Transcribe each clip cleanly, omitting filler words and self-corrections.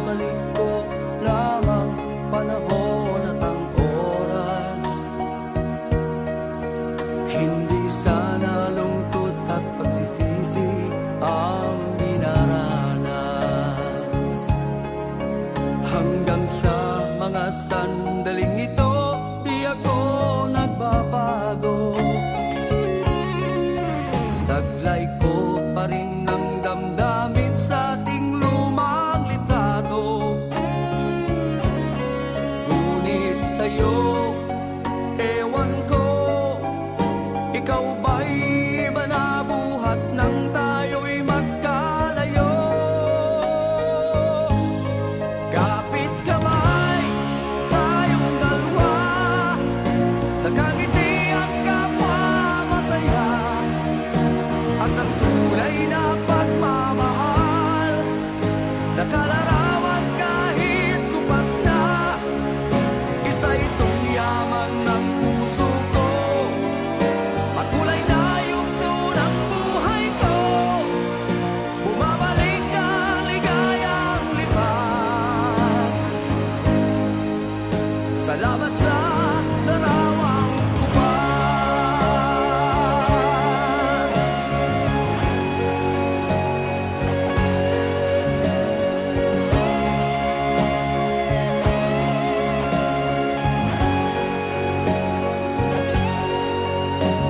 Ibabalik ko lamang panahon at ang oras. Hindi sana lungkot at pagsisisi ang dinaranas. Hanggang sa mga sandaling ito, di ako nagbabago. Taglay ko pa rin ang damdamin sa ating lumang litrato. Ngunit sa'yo, ewan ko, ikaw ba'y iba na buhat nang tayo'y magkalayo? Kapit kamay, tayong dalawa, nakangiti at kapwa masaya. At ang tunay na pagmamahal, nakalarawan kahit kupas na. Isa itong yaman ng puso ko, at kulay na yugto ng buhay ko. Bumabalik ang ligayang lipas. Salamat sa larawang kupas.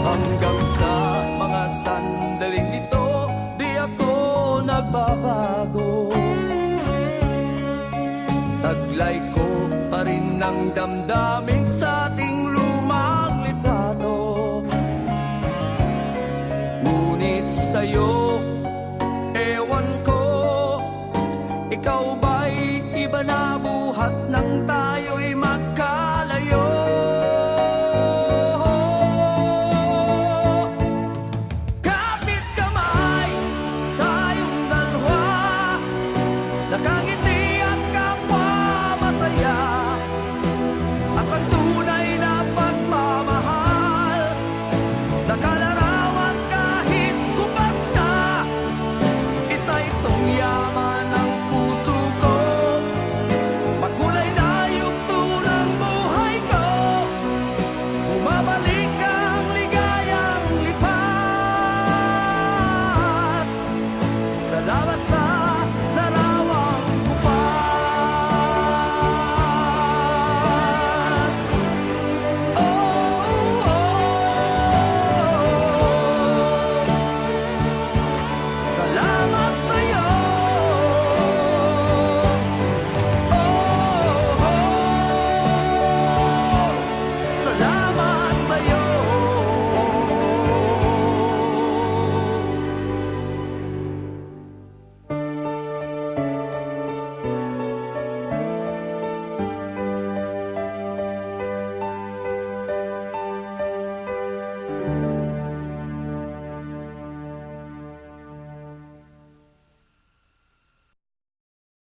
Hanggang sa mga sandaling ito, di ako nagbabago. Taglay ko pa rin ang damdamin sa ating lumang litrato. Ngunit sa'yo, ewan ko, ikaw ba'y iba na buhat nang tayo'y